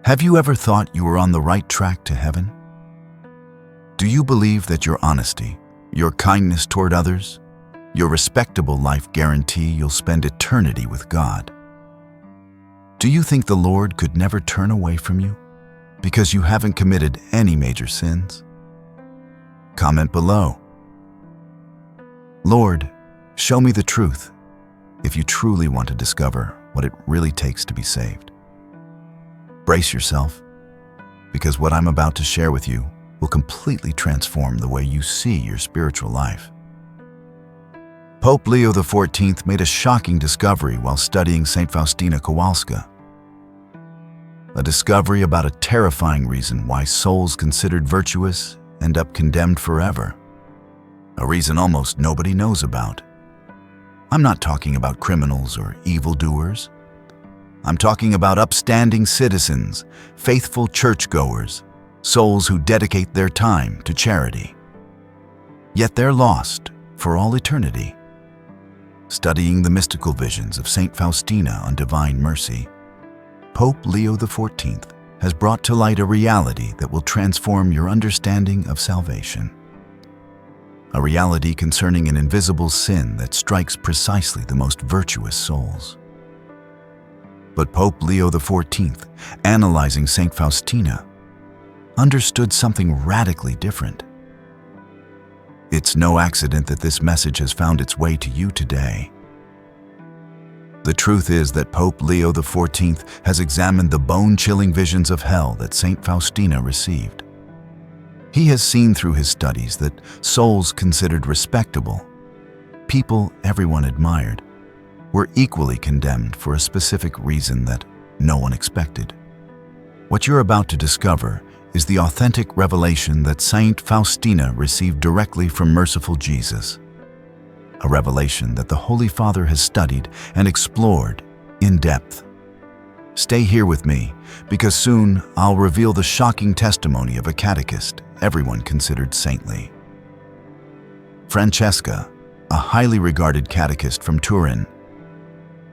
Have you ever thought you were on the right track to heaven? Do you believe that your honesty, your kindness toward others, your respectable life guarantee you'll spend eternity with God? Do you think the Lord could never turn away from you because you haven't committed any major sins? Comment below. Lord, show me the truth if you truly want to discover what it really takes to be saved. Brace yourself, because what I'm about to share with you will completely transform the way you see your spiritual life. Pope Leo the 14th made a shocking discovery while studying Saint Faustina Kowalska. A discovery about a terrifying reason why souls considered virtuous end up condemned forever. A reason almost nobody knows about. I'm not talking about criminals or evildoers. I'm talking about upstanding citizens, faithful churchgoers, souls who dedicate their time to charity. Yet they're lost for all eternity. Studying the mystical visions of Saint Faustina on divine mercy, Pope Leo the 14th has brought to light a reality that will transform your understanding of salvation. A reality concerning an invisible sin that strikes precisely the most virtuous souls. But Pope Leo the 14th, analyzing Saint Faustina, understood something radically different. It's no accident that this message has found its way to you today. The truth is that Pope Leo the 14th has examined the bone-chilling visions of hell that Saint Faustina received. He has seen through his studies that souls considered respectable, people everyone admired, were equally condemned for a specific reason that no one expected. What you're about to discover is the authentic revelation that Saint Faustina received directly from merciful Jesus. A revelation that the Holy Father has studied and explored in depth. Stay here with me, because soon I'll reveal the shocking testimony of a catechist everyone considered saintly. Francesca, a highly regarded catechist from Turin,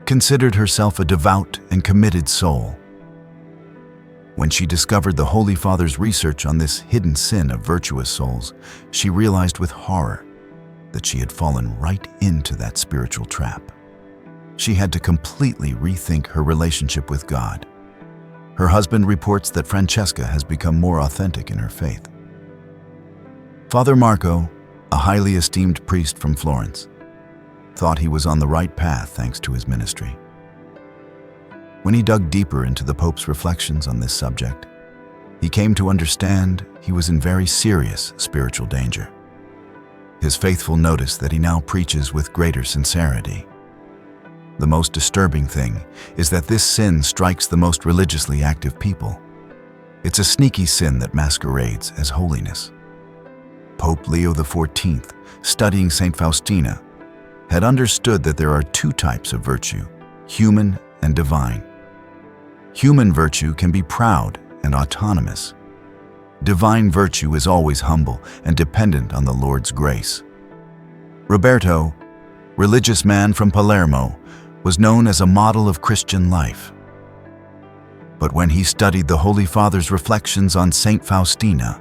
considered herself a devout and committed soul. When she discovered the Holy Father's research on this hidden sin of virtuous souls, she realized with horror that she had fallen right into that spiritual trap. She had to completely rethink her relationship with God. Her husband reports that Francesca has become more authentic in her faith. Father Marco, a highly esteemed priest from Florence, thought he was on the right path thanks to his ministry. When he dug deeper into the Pope's reflections on this subject, he came to understand he was in very serious spiritual danger. His faithful noticed that he now preaches with greater sincerity. The most disturbing thing is that this sin strikes the most religiously active people. It's a sneaky sin that masquerades as holiness. Pope Leo the 14th, studying Saint Faustina, had understood that there are two types of virtue, human and divine. Human virtue can be proud and autonomous. Divine virtue is always humble and dependent on the Lord's grace. Roberto, religious man from Palermo, was known as a model of Christian life. But when he studied the Holy Father's reflections on Saint Faustina,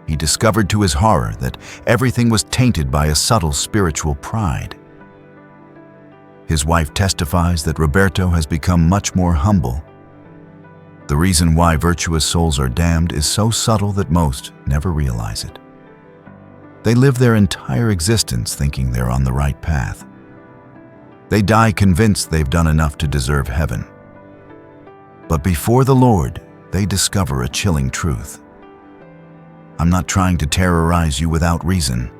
he discovered to his horror that everything was tainted by a subtle spiritual pride. His wife testifies that Roberto has become much more humble. The reason why virtuous souls are damned is so subtle that most never realize it. They live their entire existence thinking they're on the right path. They die convinced they've done enough to deserve heaven. But before the Lord, they discover a chilling truth. I'm not trying to terrorize you without reason.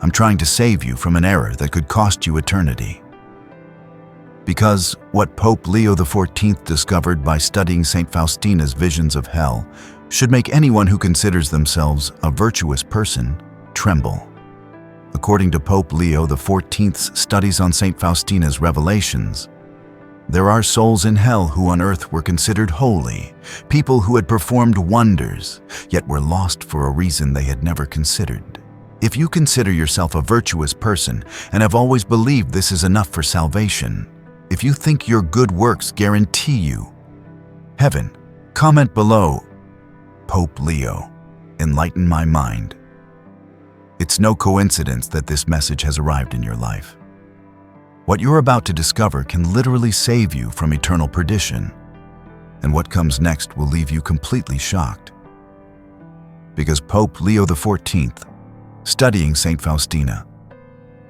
I'm trying to save you from an error that could cost you eternity. Because what Pope Leo the 14th discovered by studying Saint Faustina's visions of hell should make anyone who considers themselves a virtuous person tremble. According to Pope Leo the 14th's studies on Saint Faustina's revelations, there are souls in hell who on earth were considered holy, people who had performed wonders, yet were lost for a reason they had never considered. If you consider yourself a virtuous person and have always believed this is enough for salvation, if you think your good works guarantee you heaven, Comment below, Pope Leo, enlighten my mind. It's no coincidence that this message has arrived in your life. What you're about to discover can literally save you from eternal perdition, and what comes next will leave you completely shocked. Because Pope Leo the 14th, studying Saint Faustina,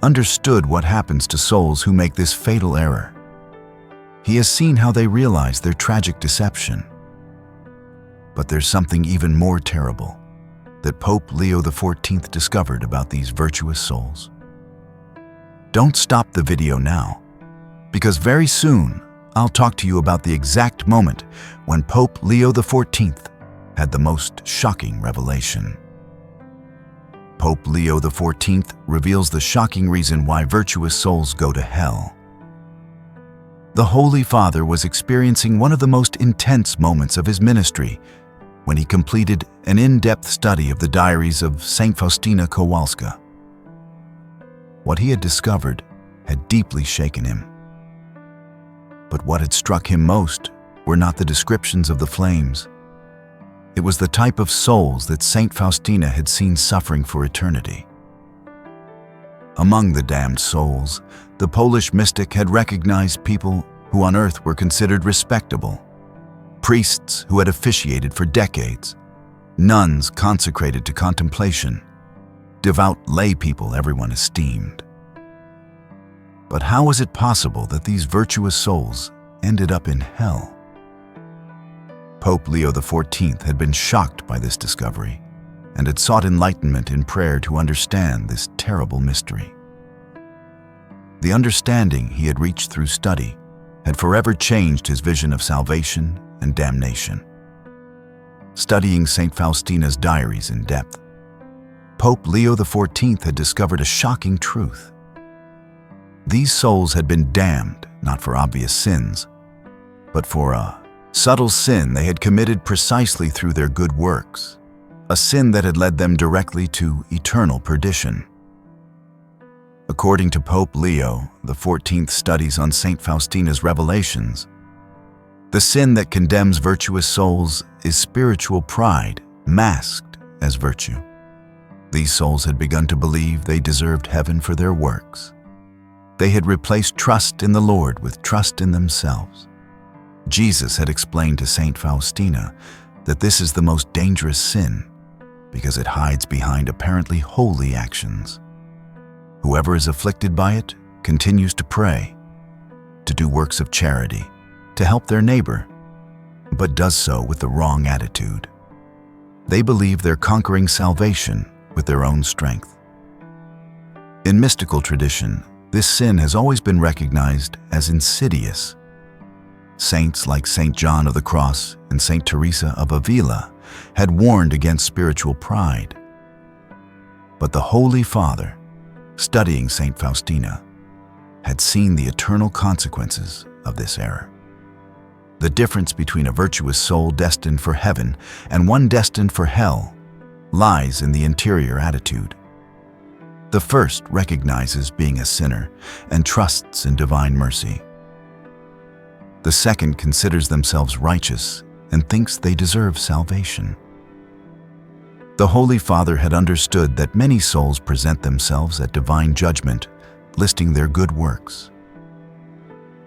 understood what happens to souls who make this fatal error. He has seen how they realize their tragic deception. But there's something even more terrible that Pope Leo the 14th discovered about these virtuous souls. Don't stop the video now, because very soon I'll talk to you about the exact moment when Pope Leo the 14th had the most shocking revelation. Pope Leo the 14th reveals the shocking reason why virtuous souls go to hell. The Holy Father was experiencing one of the most intense moments of his ministry when he completed an in-depth study of the diaries of Saint Faustina Kowalska. What he had discovered had deeply shaken him. But what had struck him most were not the descriptions of the flames. It was the type of souls that Saint Faustina had seen suffering for eternity. Among the damned souls, the Polish mystic had recognized people who on earth were considered respectable, priests who had officiated for decades, nuns consecrated to contemplation, devout lay people everyone esteemed. But how was it possible that these virtuous souls ended up in hell? Pope Leo the 14th had been shocked by this discovery and had sought enlightenment in prayer to understand this terrible mystery. The understanding he had reached through study had forever changed his vision of salvation and damnation. Studying Saint Faustina's diaries in depth, Pope Leo the 14th had discovered a shocking truth. These souls had been damned not for obvious sins, but for a subtle sin they had committed precisely through their good works, a sin that had led them directly to eternal perdition. According to Pope Leo, the 14th studies on Saint Faustina's revelations, the sin that condemns virtuous souls is spiritual pride masked as virtue. These souls had begun to believe they deserved heaven for their works. They had replaced trust in the Lord with trust in themselves. Jesus had explained to Saint Faustina that this is the most dangerous sin because it hides behind apparently holy actions. Whoever is afflicted by it continues to pray, to do works of charity, to help their neighbor, but does so with the wrong attitude. They believe they're conquering salvation with their own strength. In mystical tradition, this sin has always been recognized as insidious. Saints like Saint John of the Cross and Saint Teresa of Avila had warned against spiritual pride. But the Holy Father, studying Saint Faustina, had seen the eternal consequences of this error. The difference between a virtuous soul destined for heaven and one destined for hell lies in the interior attitude. The first recognizes being a sinner and trusts in divine mercy. The second considers themselves righteous and thinks they deserve salvation. The Holy Father had understood that many souls present themselves at divine judgment, listing their good works.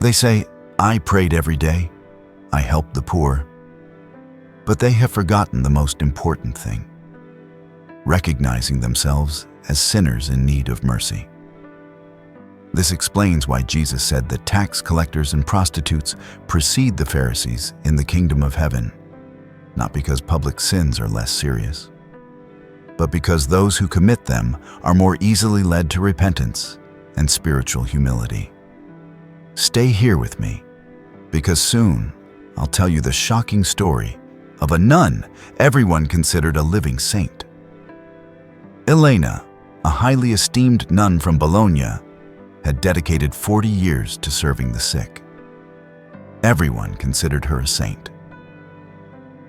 They say, "I prayed every day, I helped the poor," but they have forgotten the most important thing, recognizing themselves as sinners in need of mercy. This explains why Jesus said that tax collectors and prostitutes precede the Pharisees in the kingdom of heaven, not because public sins are less serious, but because those who commit them are more easily led to repentance and spiritual humility. Stay here with me, because soon I'll tell you the shocking story of a nun everyone considered a living saint. Elena, a highly esteemed nun from Bologna, had dedicated 40 years to serving the sick. Everyone considered her a saint.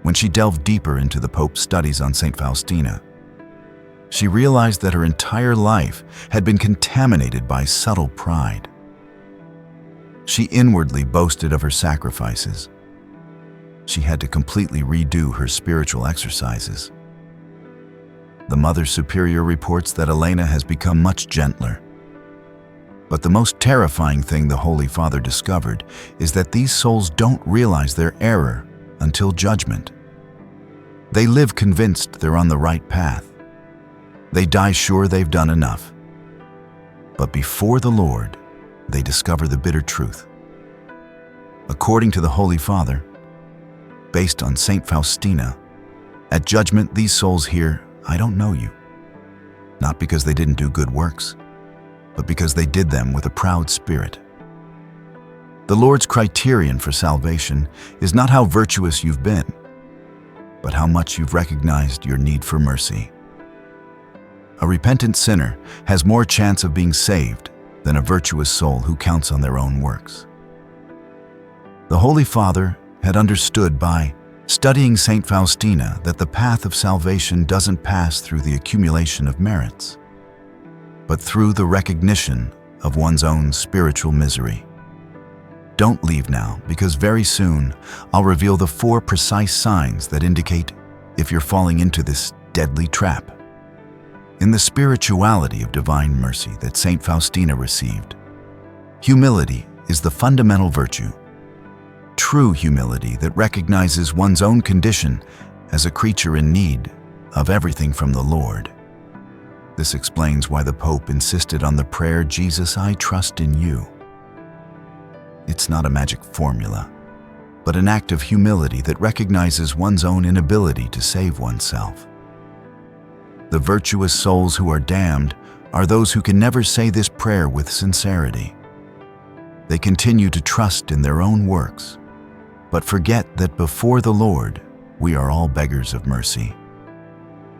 When she delved deeper into the Pope's studies on Saint Faustina, she realized that her entire life had been contaminated by subtle pride. She inwardly boasted of her sacrifices. she had to completely redo her spiritual exercises. The Mother Superior reports that Elena has become much gentler. But the most terrifying thing the Holy Father discovered is that these souls don't realize their error until judgment. They live convinced they're on the right path. They die sure they've done enough. But before the Lord, they discover the bitter truth. According to the Holy Father, based on Saint Faustina, at judgment these souls hear, "I don't know you," not because they didn't do good works, but because they did them with a proud spirit. The Lord's criterion for salvation is not how virtuous you've been, but how much you've recognized your need for mercy. A repentant sinner has more chance of being saved than a virtuous soul who counts on their own works. The Holy Father had understood by studying Saint Faustina that the path of salvation doesn't pass through the accumulation of merits, but through the recognition of one's own spiritual misery. Don't leave now, because very soon I'll reveal the 4 precise signs that indicate if you're falling into this deadly trap. In the spirituality of divine mercy that Saint Faustina received, humility is the fundamental virtue. True humility that recognizes one's own condition as a creature in need of everything from the Lord. This explains why the Pope insisted on the prayer, "Jesus, I trust in you." It's not a magic formula, but an act of humility that recognizes one's own inability to save oneself. The virtuous souls who are damned are those who can never say this prayer with sincerity. They continue to trust in their own works, but forget that before the Lord, we are all beggars of mercy.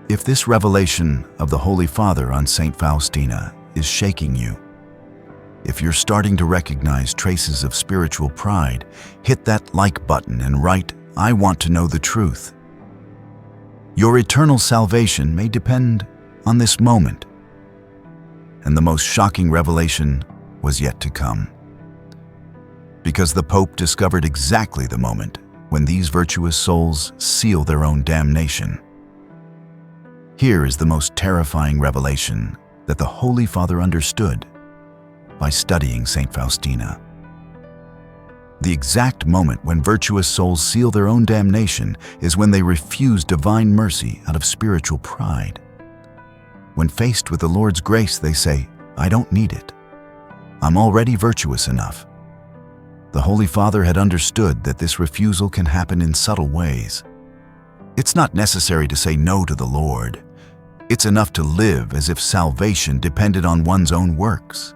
If this revelation of the Holy Father on Saint Faustina is shaking you, if you're starting to recognize traces of spiritual pride, hit that like button and write, "I want to know the truth." Your eternal salvation may depend on this moment, and the most shocking revelation was yet to come. Because the Pope discovered exactly the moment when these virtuous souls seal their own damnation. Here is the most terrifying revelation that the Holy Father understood by studying Saint Faustina. The exact moment when virtuous souls seal their own damnation is when they refuse divine mercy out of spiritual pride. When faced with the Lord's grace, they say, "I don't need it. I'm already virtuous enough." The Holy Father had understood that this refusal can happen in subtle ways. It's not necessary to say no to the Lord. It's enough to live as if salvation depended on one's own works.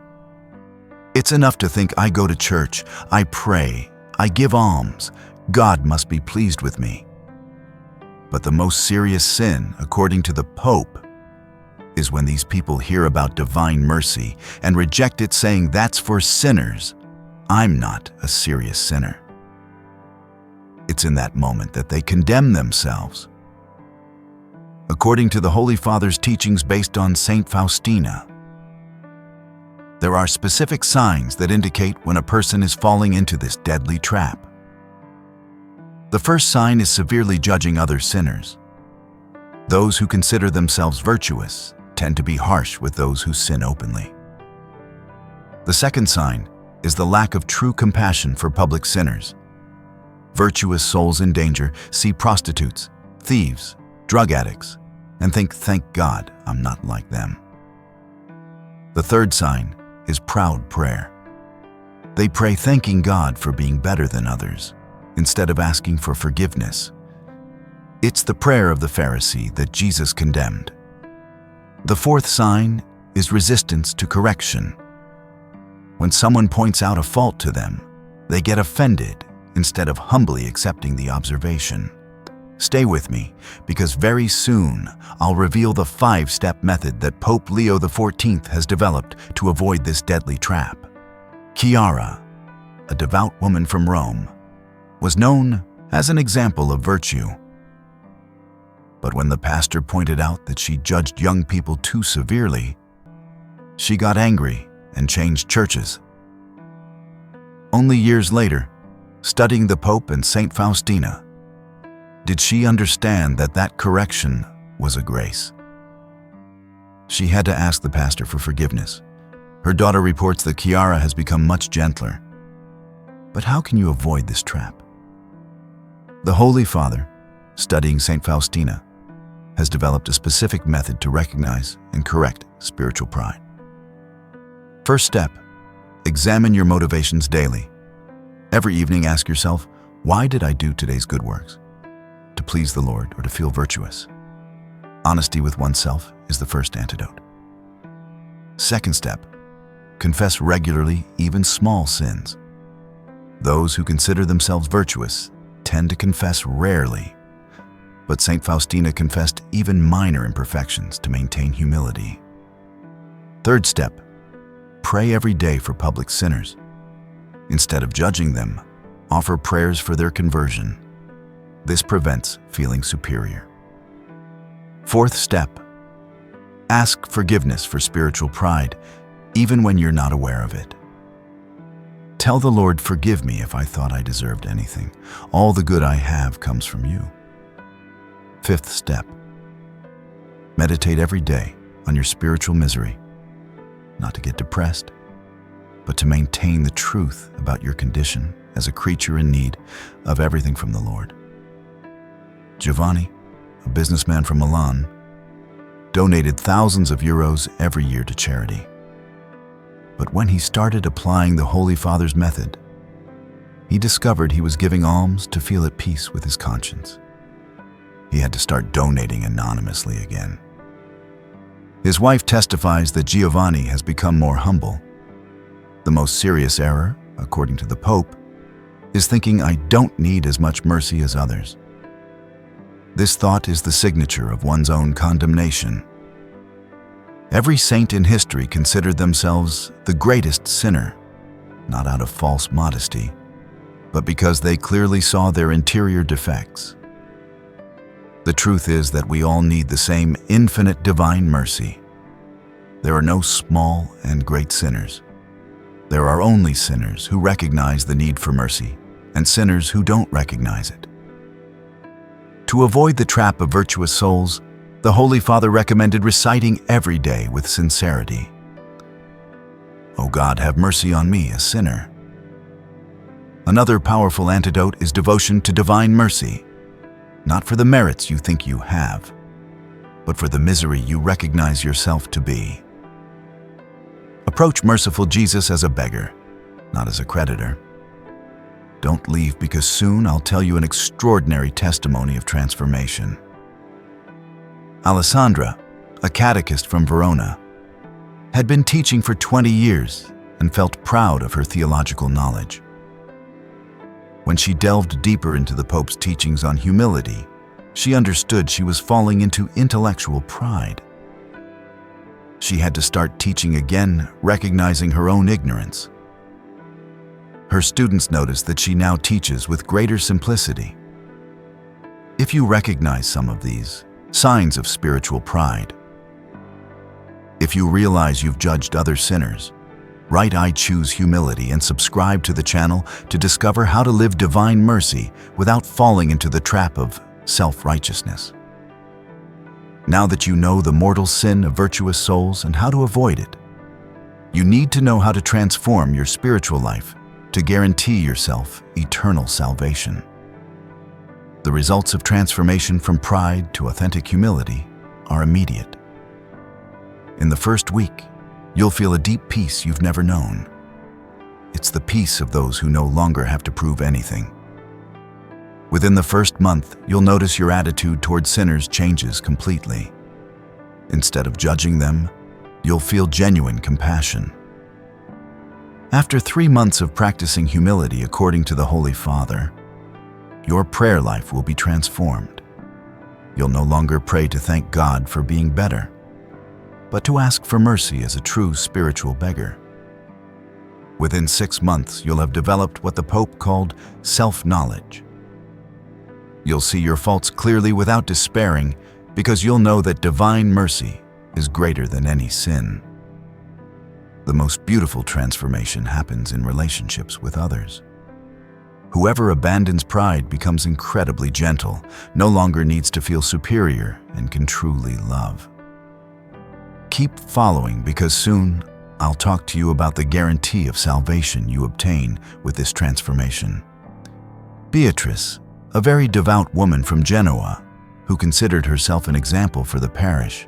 It's enough to think, "I go to church, I pray, I give alms, God must be pleased with me." But the most serious sin, according to the Pope, is when these people hear about divine mercy and reject it, saying, "That's for sinners. I'm not a serious sinner." It's in that moment that they condemn themselves. According to the Holy Father's teachings based on Saint Faustina, there are specific signs that indicate when a person is falling into this deadly trap. The first sign is severely judging other sinners. Those who consider themselves virtuous tend to be harsh with those who sin openly. The second sign is the lack of true compassion for public sinners. Virtuous souls in danger see prostitutes, thieves, drug addicts, and think, "Thank God I'm not like them." The third sign is proud prayer. They pray thanking God for being better than others, instead of asking for forgiveness. It's the prayer of the Pharisee that Jesus condemned. The fourth sign is resistance to correction. When someone points out a fault to them, they get offended instead of humbly accepting the observation. Stay with me, because very soon I'll reveal the 5-step method that Pope Leo the 14th has developed to avoid this deadly trap. Chiara, a devout woman from Rome, was known as an example of virtue. But when the pastor pointed out that she judged young people too severely, she got angry and changed churches. Only years later, studying the Pope and Saint Faustina, Did she understand that that correction was a grace? She had to ask the pastor for forgiveness. Her daughter reports that Chiara has become much gentler. But how can you avoid this trap? The Holy Father, studying Saint Faustina, has developed a specific method to recognize and correct spiritual pride. First step, examine your motivations daily. Every evening ask yourself, why did I do today's good works? To please the Lord or to feel virtuous? Honesty with oneself is the first antidote. Second step, confess regularly even small sins. Those who consider themselves virtuous tend to confess rarely, but Saint Faustina confessed even minor imperfections to maintain humility. Third step, pray every day for public sinners. Instead of judging them, offer prayers for their conversion. This prevents feeling superior. Fourth step, ask forgiveness for spiritual pride, even when you're not aware of it. Tell the Lord, forgive me if I thought I deserved anything. All the good I have comes from you. Fifth step, meditate every day on your spiritual misery, not to get depressed, but to maintain the truth about your condition as a creature in need of everything from the Lord. Giovanni, a businessman from Milan, donated thousands of euros every year to charity. But when he started applying the Holy Father's method, he discovered he was giving alms to feel at peace with his conscience. He had to start donating anonymously again. His wife testifies that Giovanni has become more humble. The most serious error, according to the Pope, is thinking I don't need as much mercy as others. This thought is the signature of one's own condemnation. Every saint in history considered themselves the greatest sinner, not out of false modesty, but because they clearly saw their interior defects. The truth is that we all need the same infinite divine mercy. There are no small and great sinners. There are only sinners who recognize the need for mercy, and sinners who don't recognize it. To avoid the trap of virtuous souls, the Holy Father recommended reciting every day with sincerity, "O God, have mercy on me, a sinner." Another powerful antidote is devotion to divine mercy, not for the merits you think you have, but for the misery you recognize yourself to be. Approach merciful Jesus as a beggar, not as a creditor. Don't leave, because soon I'll tell you an extraordinary testimony of transformation. Alessandra, a catechist from Verona, had been teaching for 20 years and felt proud of her theological knowledge. When she delved deeper into the Pope's teachings on humility, she understood she was falling into intellectual pride. She had to start teaching again, recognizing her own ignorance. Her students noticed that she now teaches with greater simplicity. If you recognize some of these signs of spiritual pride, if you realize you've judged other sinners, write "I choose humility" and subscribe to the channel to discover how to live divine mercy without falling into the trap of self-righteousness. Now that you know the mortal sin of virtuous souls and how to avoid it, you need to know how to transform your spiritual life to guarantee yourself eternal salvation. The results of transformation from pride to authentic humility are immediate. In the first week, you'll feel a deep peace you've never known. It's the peace of those who no longer have to prove anything. Within the first month, you'll notice your attitude toward sinners changes completely. Instead of judging them, you'll feel genuine compassion. After 3 months of practicing humility according to the Holy Father, your prayer life will be transformed. You'll no longer pray to thank God for being better, but to ask for mercy as a true spiritual beggar. Within 6 months, you'll have developed what the Pope called self-knowledge. You'll see your faults clearly without despairing, because you'll know that divine mercy is greater than any sin. The most beautiful transformation happens in relationships with others. Whoever abandons pride becomes incredibly gentle, no longer needs to feel superior, and can truly love. Keep following, because soon I'll talk to you about the guarantee of salvation you obtain with this transformation. Beatrice, a very devout woman from Genoa, who considered herself an example for the parish,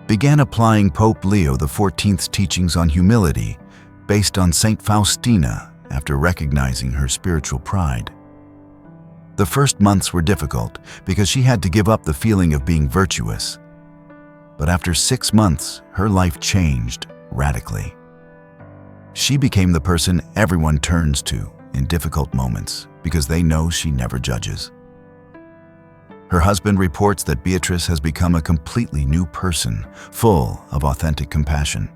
began applying Pope Leo XIV's teachings on humility based on Saint Faustina after recognizing her spiritual pride. The first months were difficult because she had to give up the feeling of being virtuous. But after 6 months, her life changed radically. She became the person everyone turns to in difficult moments because they know she never judges. Her husband reports that Beatrice has become a completely new person, full of authentic compassion.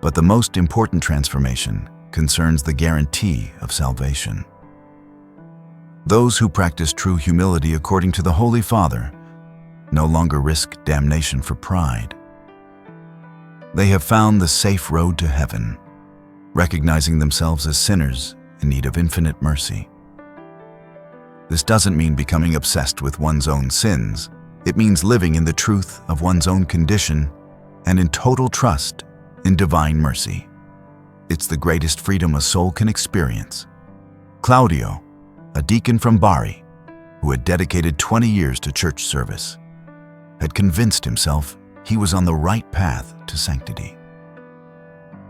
But the most important transformation concerns the guarantee of salvation. Those who practice true humility according to the Holy Father no longer risk damnation for pride. They have found the safe road to heaven, recognizing themselves as sinners in need of infinite mercy. This doesn't mean becoming obsessed with one's own sins. It means living in the truth of one's own condition and in total trust in divine mercy. It's the greatest freedom a soul can experience. Claudio, a deacon from Bari, who had dedicated 20 years to church service, had convinced himself he was on the right path to sanctity.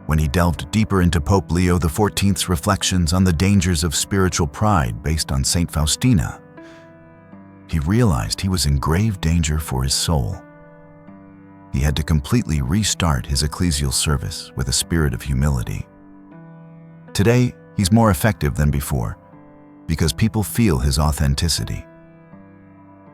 When he delved deeper into Pope Leo XIV's reflections on the dangers of spiritual pride based on Saint Faustina, he realized he was in grave danger for his soul. He had to completely restart his ecclesial service with a spirit of humility. Today, he's more effective than before because people feel his authenticity.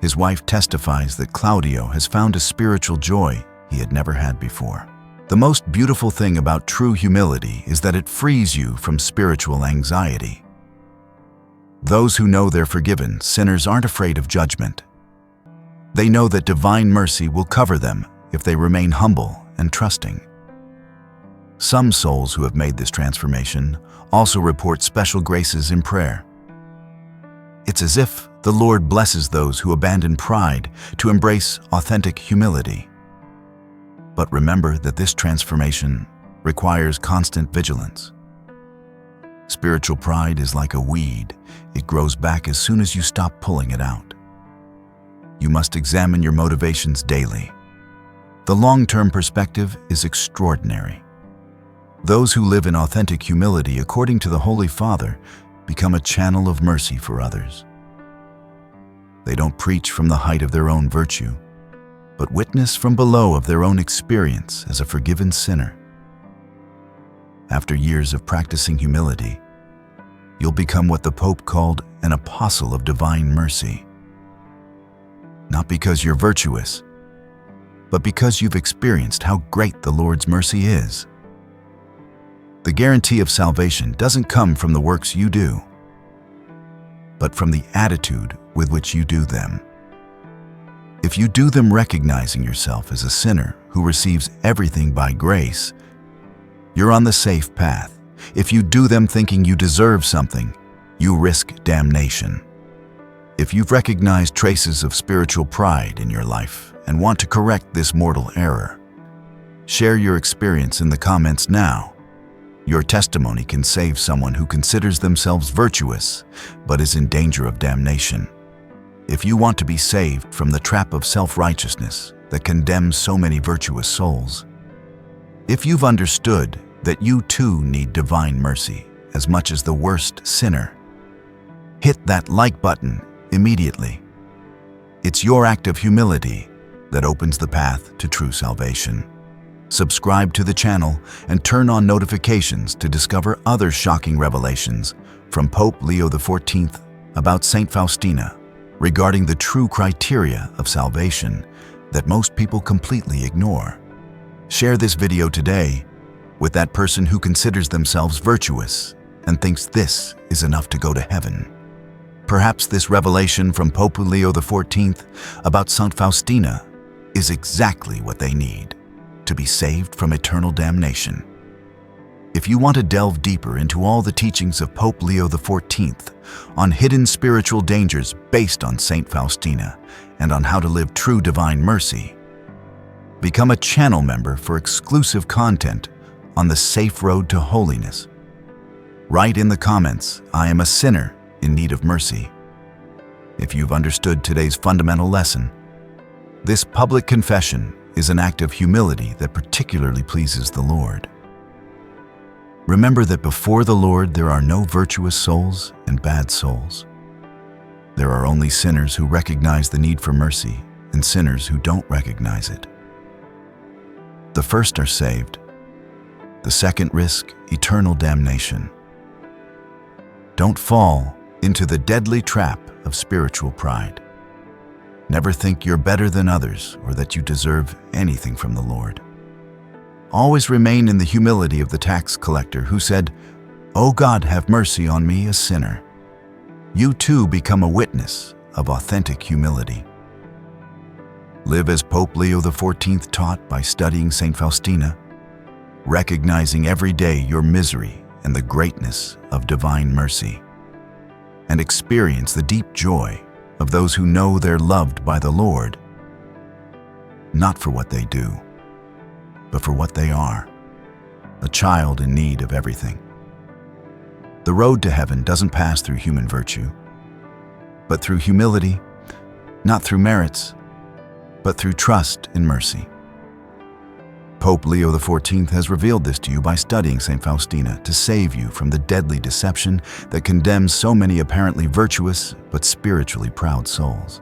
His wife testifies that Claudio has found a spiritual joy he had never had before. The most beautiful thing about true humility is that it frees you from spiritual anxiety. Those who know they're forgiven sinners aren't afraid of judgment. They know that divine mercy will cover them if they remain humble and trusting. Some souls who have made this transformation also report special graces in prayer. It's as if the Lord blesses those who abandon pride to embrace authentic humility. But remember that this transformation requires constant vigilance. Spiritual pride is like a weed. It grows back as soon as you stop pulling it out. You must examine your motivations daily. The long-term perspective is extraordinary. Those who live in authentic humility according to the Holy Father become a channel of mercy for others. They don't preach from the height of their own virtue, but witness from below of their own experience as a forgiven sinner. After years of practicing humility, you'll become what the Pope called an apostle of divine mercy. Not because you're virtuous, but because you've experienced how great the Lord's mercy is. The guarantee of salvation doesn't come from the works you do, but from the attitude with which you do them. If you do them recognizing yourself as a sinner who receives everything by grace, you're on the safe path. If you do them thinking you deserve something, you risk damnation. If you've recognized traces of spiritual pride in your life and want to correct this mortal error, share your experience in the comments now. Your testimony can save someone who considers themselves virtuous but is in danger of damnation. If you want to be saved from the trap of self-righteousness that condemns so many virtuous souls, if you've understood that you too need divine mercy as much as the worst sinner, hit that like button immediately. It's your act of humility that opens the path to true salvation. Subscribe to the channel and turn on notifications to discover other shocking revelations from Pope Leo XIV about Saint Faustina regarding the true criteria of salvation that most people completely ignore. Share this video today with that person who considers themselves virtuous and thinks this is enough to go to heaven. Perhaps this revelation from Pope Leo XIV about Saint Faustina is exactly what they need to be saved from eternal damnation. If you want to delve deeper into all the teachings of Pope Leo XIV on hidden spiritual dangers based on Saint Faustina and on how to live true divine mercy, become a channel member for exclusive content on the safe road to holiness. Write in the comments, "I am a sinner in need of mercy." If you've understood today's fundamental lesson, this public confession is an act of humility that particularly pleases the Lord. Remember that before the Lord there are no virtuous souls and bad souls. There are only sinners who recognize the need for mercy and sinners who don't recognize it. The first are saved. The second risk eternal damnation. Don't fall into the deadly trap of spiritual pride. Never think you're better than others or that you deserve anything from the Lord. Always remain in the humility of the tax collector who said, "O God, have mercy on me, a sinner." You too become a witness of authentic humility. Live as Pope Leo XIV taught by studying Saint Faustina, recognizing every day your misery and the greatness of divine mercy, and experience the deep joy of those who know they're loved by the Lord, not for what they do, but for what they are, a child in need of everything. The road to heaven doesn't pass through human virtue, but through humility, not through merits, but through trust in mercy. Pope Leo XIV has revealed this to you by studying Saint Faustina to save you from the deadly deception that condemns so many apparently virtuous but spiritually proud souls.